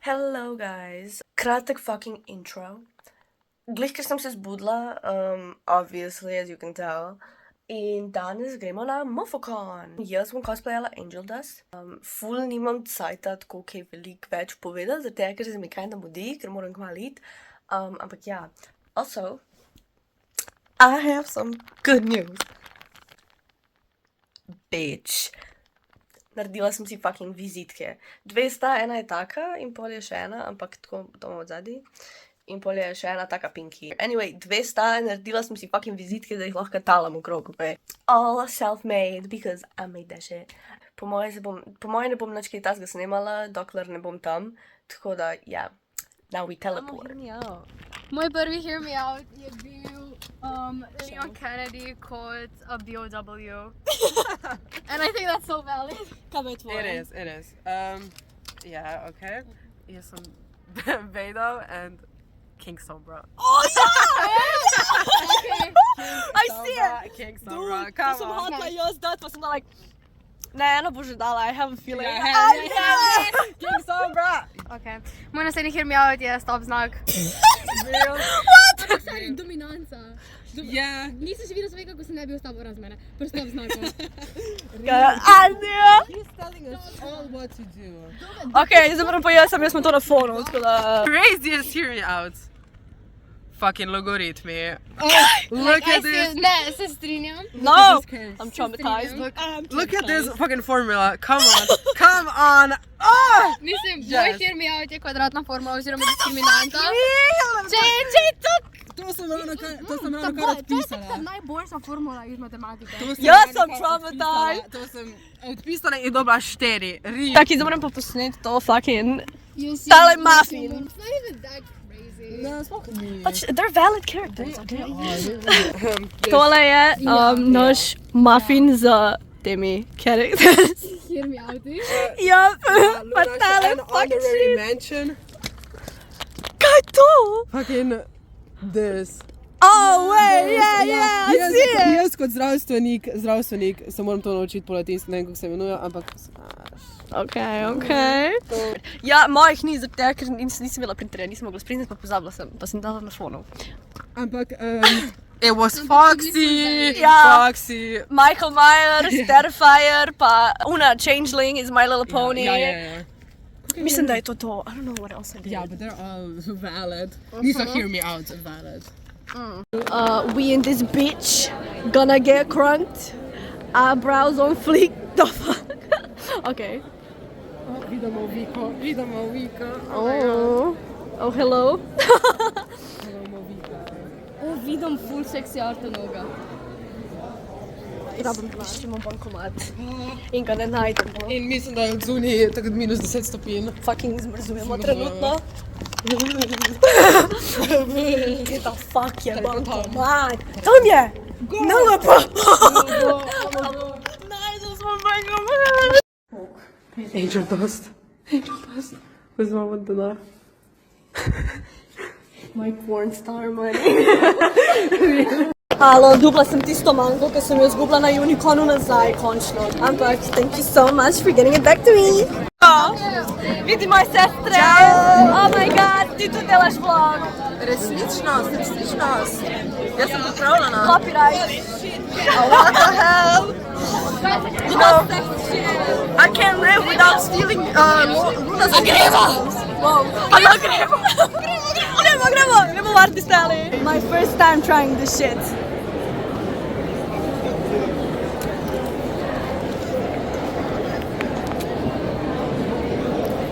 Hello guys. Kratek fucking intro. Glih, ker sem se zbudila, obviously, as you can tell. In danes gremo na Mofocon. Jaz bom cosplayala Angel Dust. Ful nimam cajta tako kaj veliko več povedati, zato ker se mi kinda mudi, ker moram kmalu iti. Ampak ja. Also, I have some good news. Bitch. Naredila sem si fucking vizitke. Dve sta, ena je taka in pol je še ena, ampak tako to imam odzadaj. In pol je še ena taka pinky. Anyway, dve sta, naredila sem si fucking vizitke, da jih lahko talam okrog, ok? All self-made, because I made that shit. Po moje ne bom nič kaj tasga snemala, dokler ne bom tam. Tako da, yeah. Now we teleport. Moj prvi Hear Me Out je bil Leon Kennedy kot a BOW. And I think that's so valid. Kaj je tvoje? It is. Yeah, okay. Jaz sem Beto and King Sombra. Oh, yeah! Okay. I see it! King Dude, Sombra, to come sem on. hotla jaz dati, pa sem da like, ne, ena bo že dala, I have a feeling. Yeah. King Sombra! Okay. Moj naslednji Hear Me Out je Stop znak. Real? Ampak stari, dominanca. Yeah. Nisem še videla svega, ko se ne bi ostal raz mene. Pri Stop znaku. Anja! He's telling us all what to do. Ok, zdaj moram pa jaz sem to na fonu, tako da... Craziest Hear Me Out. Fucking logaritmi. Look at this. Ne, se strinjam. No! curves. I'm traumatized. Look at this fucking formula. Come on. Come on. Oh! Mislim, Yes. moj Hear Me Out je kvadratna forma oziroma diskriminanta. Če to... To sem ravno kar To je odpisala. ta najboljša formula iz matematike. Jaz sem traumatized. To sem odpisala in dobila 4. Ri. Taki, zdaj moram pa posneti to fucking... You see, Tale muffin. It's not even that crazy. No, sploh ni. Pač, they're valid characters, okay? Tole je naš muffin z temi characters. Hear Me Out. Ja, pa tale An fucking honorary shit. mention. Kaj je to? Fucking this. Oh, wait, yeah, I see it. Jaz kot zdravstvenik se moram to naučiti po latinsko, ne vem, kako se imenuje, ampak... Okay. Ja, mojih ni, zato ker nisem bila printerja, nisem mogla sprintati, pa pozabila sem, pa sem dala na fonu. Ampak, it was Foxy! Ja. Foxy! Michael Myers, Terrifier, pa una Changeling is My Little Pony. Ja. Mislim, da je to. I don't know what else I did. Yeah, but they're all valid. These are Hear Me Out valid. We in this bitch gonna get crunked. Eyebrows on fleek. The fuck? Okay. Vidimo Viko. Oh, hello. Vidim full sexy Artonoga. Rabim priščimo bankomat. In ga ne najdemo. In mislim, da je od zunaj tako minus 10 stopinj. Fucking zmrzujemo trenutno. Get the fuck je bankomat. Tam je! No, pa! Najdel smo bankomat! Angel Dust. Who's wrong with the My porn star money. Halo, dubla sem tisto mango, ki sem jo izgubila na Uniconu nazaj, končno. Ampak, thank you so much for getting it back to me. Vidi moje sestre! Oh my god, ti tu delaš vlog. Resničnost. Jaz sem popravljena. Copyright. Oh, what the hell? You know, I can't live without stealing Luna's videos. Wow. Ano gremo? Gremo v Artisteli. My first time trying this shit.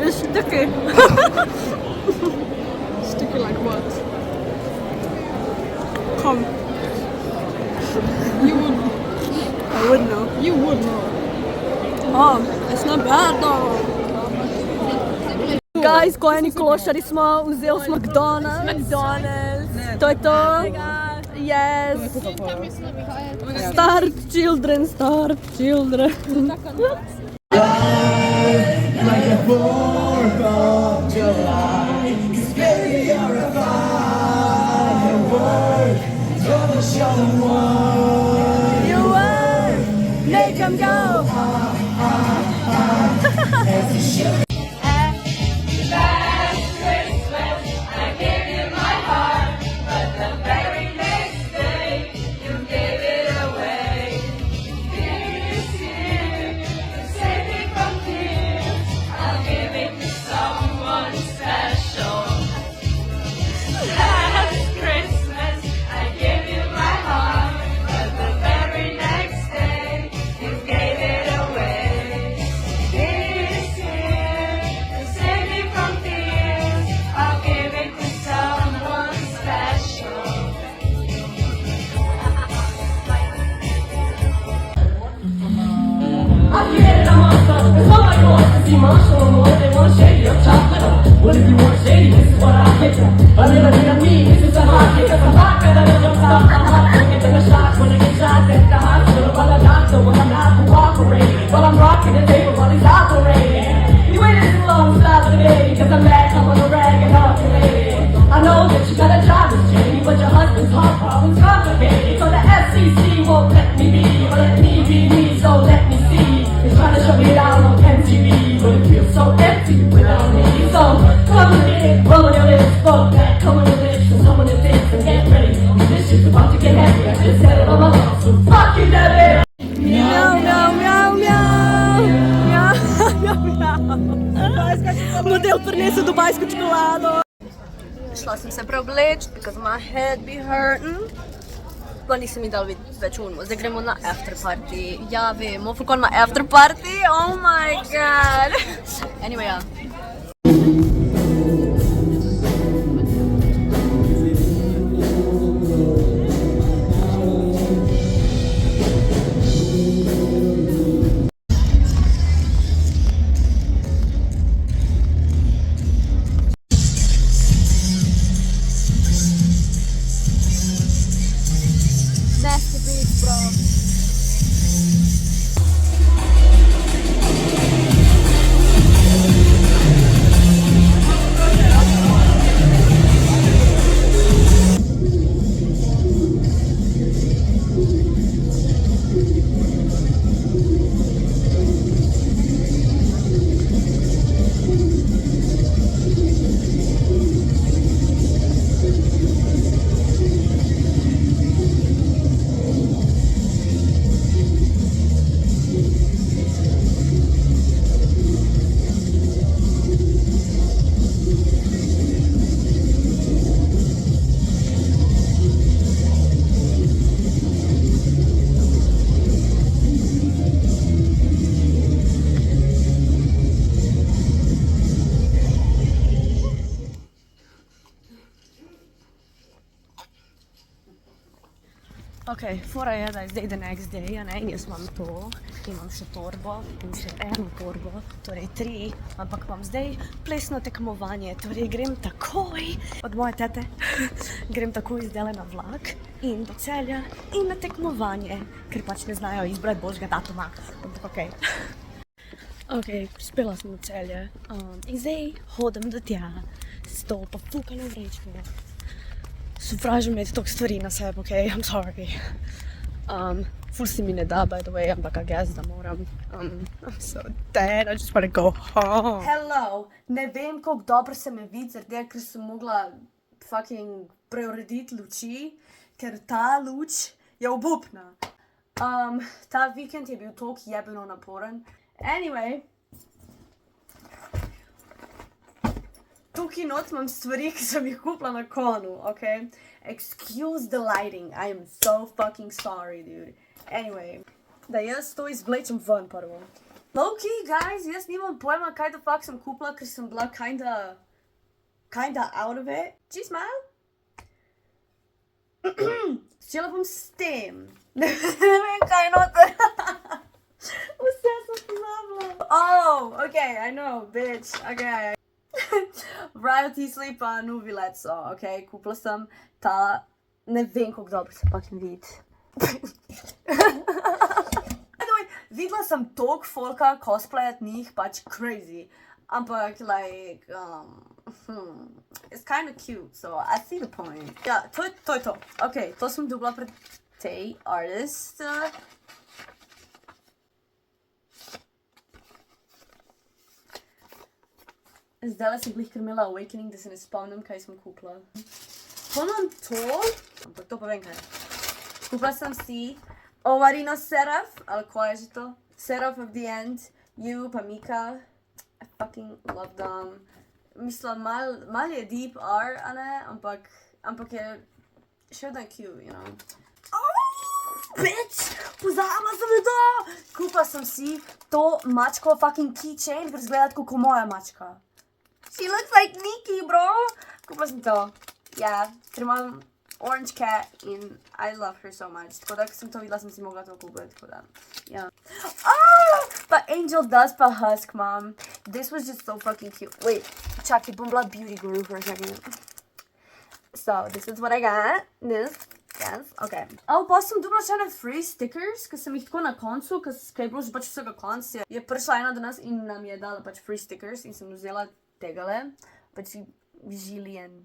It's sticky. Sticky like what? Come. You would I would know. know. Oh, it's not bad though. Guys, kojeni klošari smo, vzeli smo McDonald's. To je to. Yes. Start children. Like the 4th of July, it's very horrifying. Your work, gonna show them what You work, make them go. as you should. But if you want shady, this is what I get ya. A little bit of me, this is a hot kick. Cause I'm hot, cause I know I'm hot. I'm hot, when I get the shots, when I get shots at the hospital. While the doctor, when I'm not cooperating. While I'm rocking the table while he's operating. You waited too long, stop today. Cause I'm back, I'm on the rag and off the lady. I know that you got a job that's shady, but your husband's heart problem's complicated. So the FCC won't let me be, or let me be me, so let me see. It's trying to shut me down on MTV, but it feels so empty without me. So come with it, roll your lips, fuck that, come with this, and come with this, and get ready. This shit's about to get heavy, I just said it on my mouth, so fuck you, Debbie! Miau, miau, miau, miau. Miau, miau, miau. Model prinesel dubajsko čokolado. Šla sem se preobleč, because my head be hurting. Pa nisem mi dal več unmo. Zdaj gremo na after party. Ja, vemo, fukon ima after party. Oh my god. Anyway, ja. Nasty beats, bro. Ok, fora je, da je zdaj the next day, a ne, in jaz imam to, imam še torbo in še eno torbo, torej 3, ampak imam zdaj plesno tekmovanje, torej grem takoj od moje tete, grem takoj zdaj na vlak in do Celja in na tekmovanje, ker pač ne znajo izbrati božjega datuma, ampak ok. Ok, prispela sem do Celja in zdaj hodim do tja s to pofukano vrečko. Sovražim imeti toliko stvari na sebi, ok, I'm sorry. Ful se mi ne da, by the way, ampak I guess, da moram. I'm so dead, I just wanna go home. Hello, ne vem, koliko dobro se me vidi, zaradi tega, ker sem mogla fucking preurediti luči, ker ta luč je obupna. Ta vikend je bil toliko jebeno naporen. Anyway, tukaj not imam stvari, ki sem jih kupila na konu, ok? Excuse the lighting, I am so fucking sorry, dude. Anyway, da jaz to izvlečem ven prvo. Low-key, guys, jaz nimam pojma, kaj the fuck sem kupila, ker sem bila kinda out of it. Cheers, smile? Začela bom s tem. Ne vem, kaj noter. Vse sem pozabila. Oh, okay, I know, bitch. Okay. Variety sleep pa novi let so, ok? Kupila sem ta, ne vem, koliko dobro se fucking vidi. Anyway, videla sem toliko folka cosplayat njih, pač crazy. Ampak, like, it's kind of cute, so I see the point. Ja, to je to. Ok, to sem dobila pred tej artist. Zdaj sem glih krmila Awakening, da se ne spomnim, kaj sem kupila. Imam to, ampak to pa vem kaj. Kupila sem si Ovarino Seraph, ali ko je že to? Seraph of the End, You pa Mika. I fucking love them. Mislim, mal je deep R, a ne? Ampak je še dan cute, you know. Oh, bitch! Pozabila sem na to! Kupila sem si to mačko fucking keychain, ker izgleda tako moja mačka. She looks like Mickey, bro! Kupila sem to. Ja, ker imam orange cat in I love her so much. Tako da, ko sem to videla, sem si mogla to kupiti, tako da, ja. Oh! Pa Angel Dust pa Husk, mom. This was just so fucking cute. Wait, Čakaj, bom bila beauty guru for a second. So, this is what I got. This. Yes, okay. Pa sem dobila še ene free stickers, ki sem jih tako na koncu, ker je bilo že pač vsega konca, je prišla ena do nas in nam je dala pač free stickers in sem vzela tegale, pač Jillian.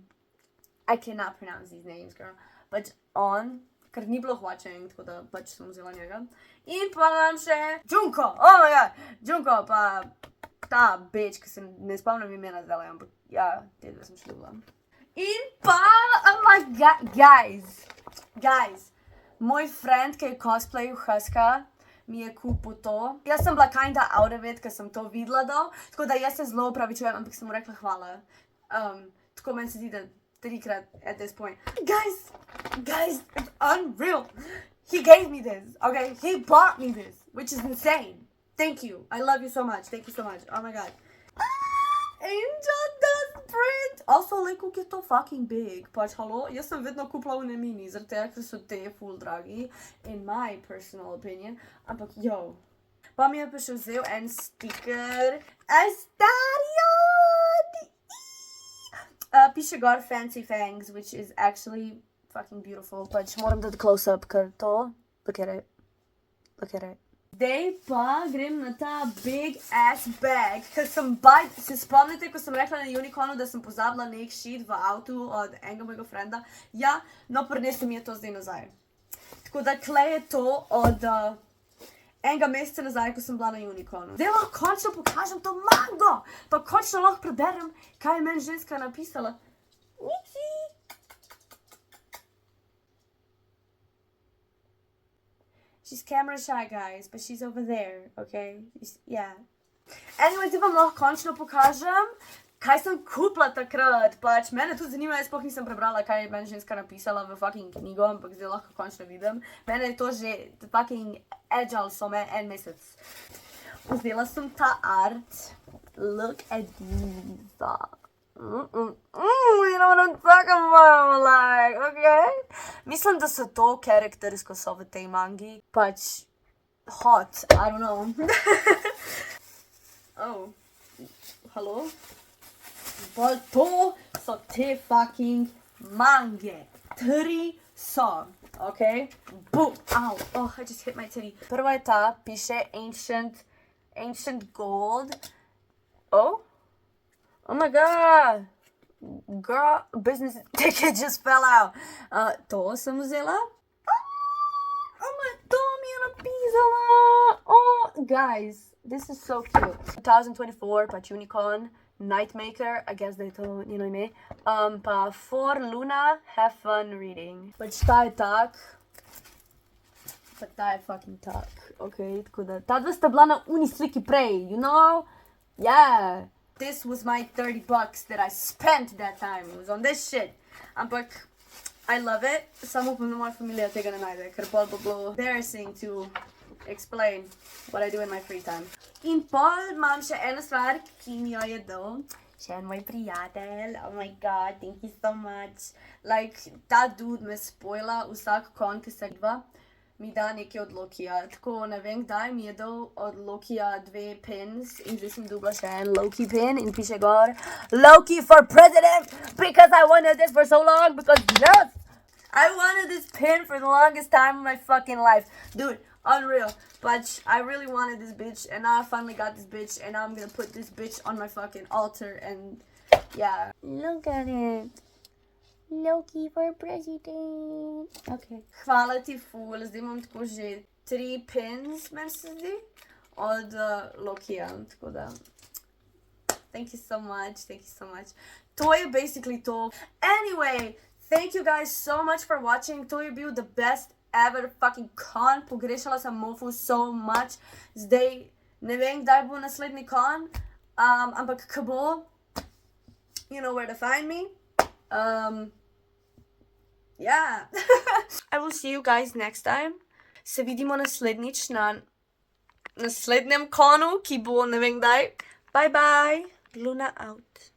I cannot pronounce these names, girl. Pač on, ker ni bilo hvačeng, tako da pač sem vzela njega. In pa nam še Junko, oh my god, Junko, pa ta bitch, ki se ne spomnim imena zdaj, ampak ja, te dve sem še dobila. In pa, oh my god, guys, moj friend, ki je cosplayu Huska, mi je kupil to. Jaz sem bila kinda out of it, ker sem to videla tako da jaz se zelo opravičujem, ampak sem mu rekla hvala. Tako meni se zdi, da 3-krat at this point. Guys, it's unreal. He gave me this, okay? He bought me this, which is insane. Thank you. I love you so much. Thank you so much. Oh my god. Angel Dust print! Also, like, kako je to fucking big. Pač, halo, jaz sem vedno kupila v mini, zaradi tega, ker so te full dragi, in my personal opinion. Ampak, yo. Pa mi je pa še vzel en sticker. Astarion! Piše gor Fancy Fangs, which is actually fucking beautiful. Pač, moram dati close up, ker to, look at it. Zdaj pa grem na ta big ass bag, ker sem se spomnite, ko sem rekla na Uniconu, da sem pozabila nek shit v avtu od enega mojega frenda? Ja, no prinesel mi je to zdaj nazaj. Tako da tle je to od enega meseca nazaj, ko sem bila na Uniconu. Zdaj lahko končno pokažem to mango, pa končno lahko preberem, kaj je meni ženska napisala. Upsi! She's camera shy, guys, but she's over there, okay? Yeah. Anyway, zdaj vam lahko končno pokažem, kaj sem kupila takrat. Pač, mene tudi zanima, jaz sploh nisem prebrala, kaj je meni ženska napisala v fucking knjigo, ampak zdaj lahko končno vidim. Mene je to že fucking agile so me en mesec. Vzela sem ta art. Look at these. You know what I'm talking about, like, okay? Mislim, da so to characters, ko so v tej mangi, pač hot, I don't know. Oh, hello? Pa to so te fucking mange. 3 so, okay? Boom, ow, oh, I just hit my titty. Prva je ta, piše Ancient Gold. Oh my god, girl, business ticket just fell out. To sem vzela. Oh my, to mi je napisala. Oh, guys, this is so cute. 2024, pač Unicon, Nightmaker, I guess da je to njeno ime. Pa for Luna, have fun reading. Pač ta je tak. Pa ta je fucking tak, okay, tako da. Ta dva sta bila na uni sliki prej, you know? Yeah. This was my $30 that I spent that time. It was on this shit. Ampak, I love it. Samo upam, da moja familija tega ne najde, ker pol bo bilo embarrassing to explain what I do in my free time. In pol imam še eno stvar, ki mi jo je dal. Še en moj prijatelj. Oh my god, thank you so much. Like, ta dude me spoila vsak kon, ki se dva. Mi da nekaj od Lokija. Tako, ne vem kdaj, mi je dal od Lokija 2 pins in zdaj sem dobila še en Loki pin in piše gor Loki for president because I wanted this for so long because yes, I wanted this pin for the longest time in my fucking life. Dude, unreal. But I really wanted this bitch and now I finally got this bitch and now I'm gonna put this bitch on my fucking altar and yeah. Look at it. Loki for president. Okay. Hvala ti ful, zdaj imam tako že 3 pins, meni se zdi, od Lokija, tako da. Thank you so much, To je basically to. Anyway, thank you guys so much for watching. To je bil the best ever fucking con. Pogrešala sem Mofu so much. Zdaj, ne vem, kdaj bo naslednji con, ampak ko bo, you know where to find me. Yeah. I will see you guys next time. Se vidimo naslednjič na naslednjem konu, ki bo ne vem kdaj. Bye bye. Luna out.